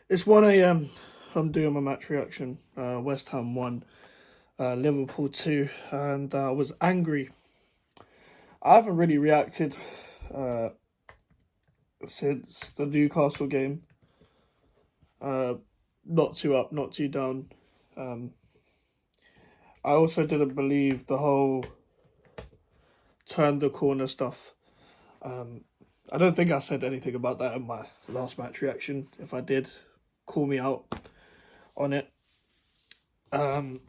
It's 1 a.m. I'm doing my match reaction. West Ham won, Liverpool 2, and I was angry. I haven't really reacted uh, since the Newcastle game. Not too up, not too down. Um, I also didn't believe the whole turn the corner stuff. I don't think I said anything about that in my last match reaction. If I did, call me out on it. Um,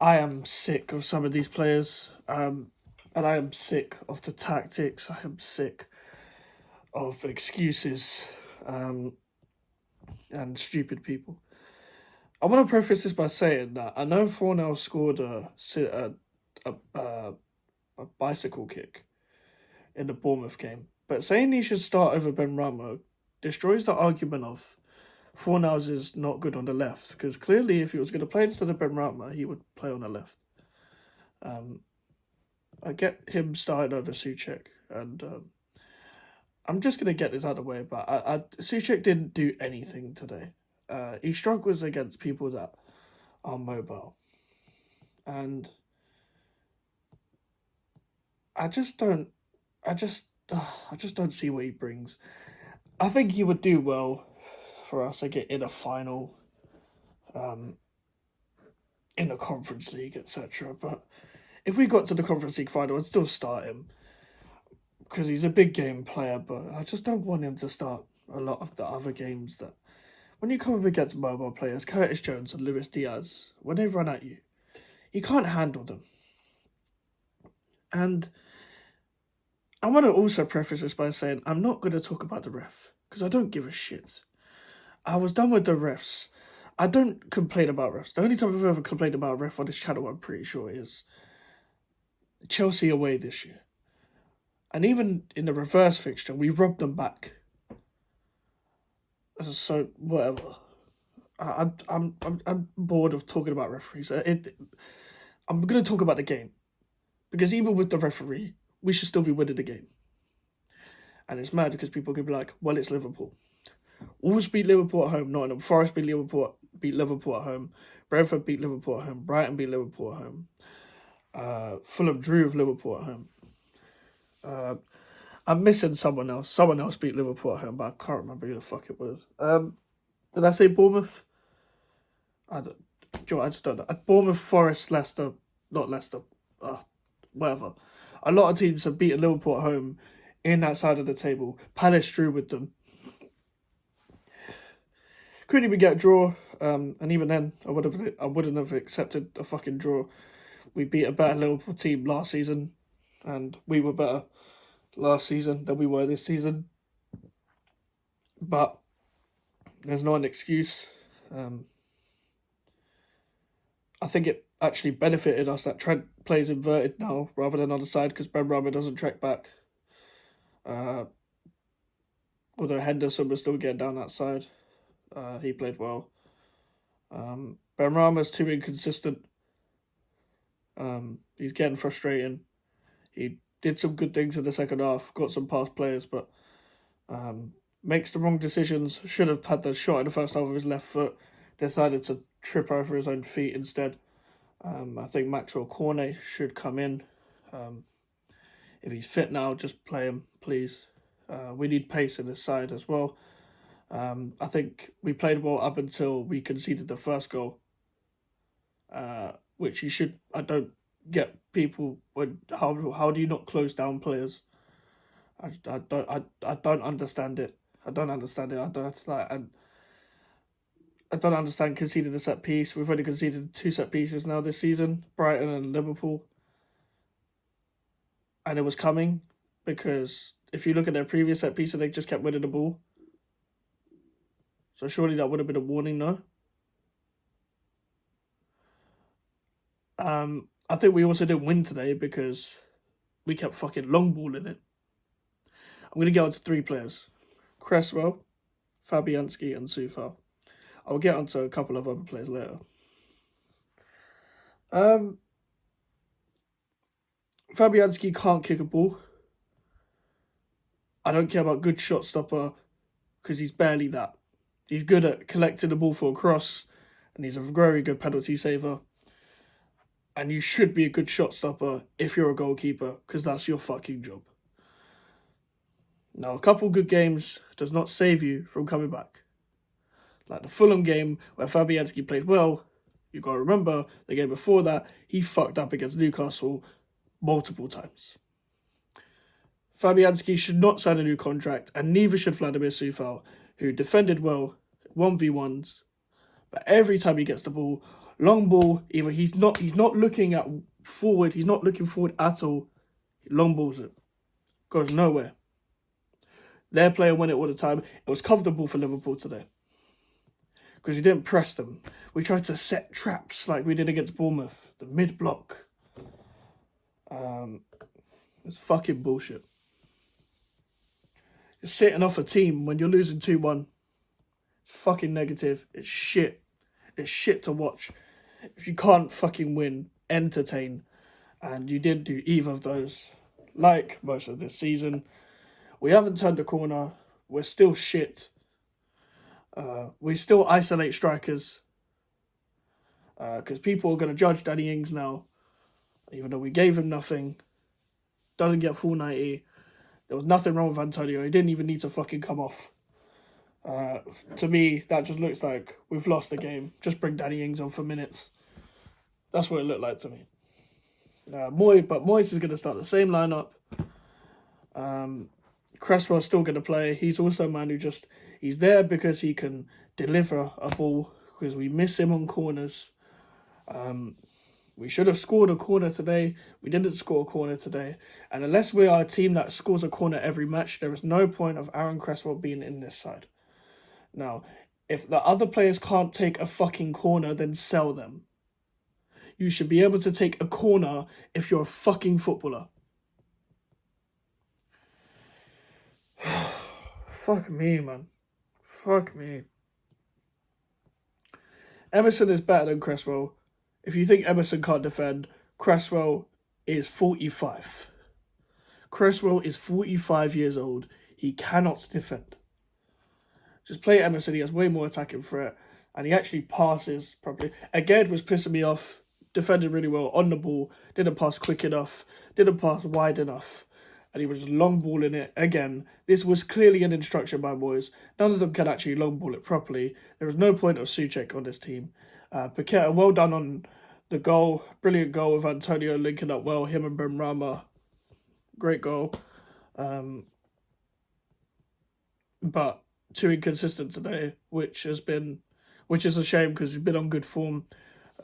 I am sick of some of these players, and I am sick of the tactics. I am sick of excuses and stupid people. I want to preface this by saying that I know Fornell scored a bicycle kick in the Bournemouth game, but saying he should start over Ben Ramo destroys the argument of Fornals is not good on the left, because clearly if he was going to play instead of Ben Rama, he would play on the left. I get him started over Souček, and I'm just going to get this out of the way, but Souček didn't do anything today. He struggles against people that are mobile, and I just don't see what he brings. I think he would do well for us to get in a final, in the Conference League, etc. But if we got to the Conference League final, I'd still start him because he's a big game player. But I just don't want him to start a lot of the other games that, when you come up against mobile players, Curtis Jones and Luis Diaz, when they run at you, you can't handle them. And I want to also preface this by saying I'm not going to talk about the ref because I don't give a shit. I was done with the refs. I don't complain about refs. The only time I've ever complained about a ref on this channel, I'm pretty sure, is Chelsea away this year. And even in the reverse fixture, we robbed them back. So whatever. I'm bored of talking about referees. I'm going to talk about the game, because even with the referee, we should still be winning the game. And it's mad because people could be like, "Well, it's Liverpool. Wolves beat Liverpool at home. Nottingham Forest beat Liverpool at home. Brentford beat Liverpool at home. Brighton beat Liverpool at home. Fulham drew with Liverpool at home. I'm missing someone else. Someone else beat Liverpool at home, but I can't remember who the fuck it was. Did I say Bournemouth? I just don't know. Bournemouth, Forest, Leicester, not Leicester. Whatever. A lot of teams have beaten Liverpool at home in that side of the table. Palace drew with them. Couldn't even get a draw, and even then, I wouldn't have accepted a fucking draw. We beat a better Liverpool team last season, and we were better last season than we were this season. But there's not an excuse. I think it actually benefited us that Trent plays inverted now rather than on the side, because Ben Rama doesn't track back. Although Henderson was still getting down that side. He played well. Ben Rama's too inconsistent. He's getting frustrating. He did some good things in the second half, got some past players, but makes the wrong decisions. Should have had the shot in the first half with his left foot. Decided to trip over his own feet instead. I think Maxwell Cornet should come in. If he's fit now, just play him, please. We need pace in this side as well. I think we played well up until we conceded the first goal, which you should. I don't get people when how do you not close down players? I don't understand it. I don't understand conceding the set piece. We've only conceded 2 set pieces now this season, Brighton and Liverpool, and it was coming because if you look at their previous set pieces, they just kept winning the ball. So surely that would have been a warning, no? I think we also didn't win today because we kept fucking long balling it. I'm going to get on to 3 players. Cresswell, Fabianski and Soufal. I'll get on to a couple of other players later. Fabianski can't kick a ball. I don't care about good shot stopper because he's barely that. He's good at collecting the ball for a cross, and he's a very good penalty saver. And you should be a good shot stopper if you're a goalkeeper, because that's your fucking job. Now, a couple good games does not save you from coming back. Like the Fulham game where Fabianski played well, you got to remember the game before that, he fucked up against Newcastle multiple times. Fabianski should not sign a new contract, and neither should Vladimir Coufal, who defended well, 1v1s, but every time he gets the ball, long ball, either he's not looking forward, he's not looking forward at all, long balls it, goes nowhere. Their player won it all the time. It was comfortable for Liverpool today, because we didn't press them. We tried to set traps like we did against Bournemouth, the mid-block. It's fucking bullshit. You're sitting off a team when you're losing 2-1. It's fucking negative. It's shit. It's shit to watch. If you can't fucking win, entertain. And you didn't do either of those. Like most of this season. We haven't turned the corner. We're still shit. We still isolate strikers. Because people are going to judge Danny Ings now. Even though we gave him nothing. Doesn't get full 90. There was nothing wrong with Antonio. He didn't even need to fucking come off. To me, that just looks like we've lost the game. Just bring Danny Ings on for minutes. That's what it looked like to me. Moyes is going to start the same lineup. Cresswell's still going to play. He's also a man who he's there because he can deliver a ball, because we miss him on corners. We should have scored a corner today. We didn't score a corner today. And unless we are a team that scores a corner every match, there is no point of Aaron Cresswell being in this side. Now, if the other players can't take a fucking corner, then sell them. You should be able to take a corner if you're a fucking footballer. Fuck me, man. Fuck me. Emerson is better than Cresswell. If you think Emerson can't defend, Cresswell is 45. Cresswell is 45 years old. He cannot defend. Just play Emerson. He has way more attacking threat. And he actually passes properly. Again, was pissing me off. Defended really well on the ball. Didn't pass quick enough. Didn't pass wide enough. And he was long balling it. Again, this was clearly an instruction by boys. None of them can actually long ball it properly. There was no point of Souček on this team. Paqueta, well done on the goal. Brilliant goal with Antonio linking up well. Him and Benrahma. Great goal. But too inconsistent today, which is a shame because he's been on good form.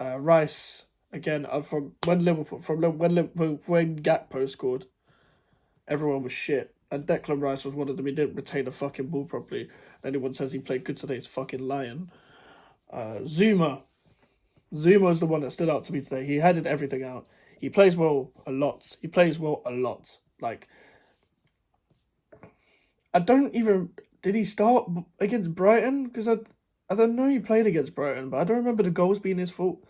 Rice, again, when Gakpo scored, everyone was shit. And Declan Rice was one of them. He didn't retain a fucking ball properly. Anyone says he played good today is fucking lying. Zuma is the one that stood out to me today. He headed everything out. He plays well a lot. Like, I don't even... Did he start against Brighton? Because I don't know he played against Brighton, but I don't remember the goals being his fault.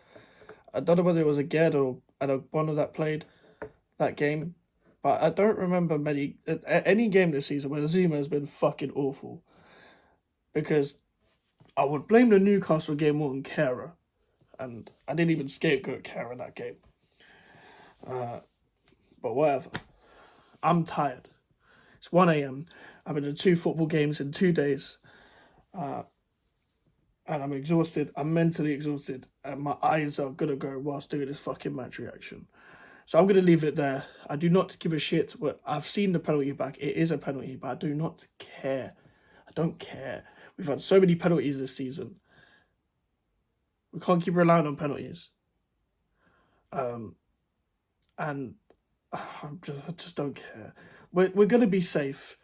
I don't know whether it was a Ged or one of that played that game. But I don't remember any game this season where Zuma has been fucking awful. Because I would blame the Newcastle game more than Kehrer. And I didn't even scapegoat Kehrer in that game. But whatever. I'm tired. It's 1 a.m. I've been to 2 football games in 2 days. And I'm exhausted. I'm mentally exhausted. And my eyes are going to go whilst doing this fucking match reaction. So I'm going to leave it there. I do not give a shit. I've seen the penalty back. It is a penalty, but I do not care. I don't care. We've had so many penalties this season. We can't keep relying on penalties. And I just don't care. We're going to be safe.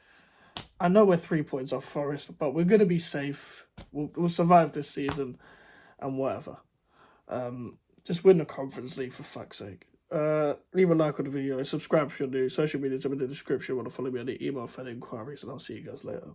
I know we're 3 points off Forest, but we're going to be safe. We'll survive this season and whatever. Just win the Conference League for fuck's sake. Leave a like on the video, subscribe if you're new, social media's in the description, want to follow me on the email for Enquiries, and I'll see you guys later.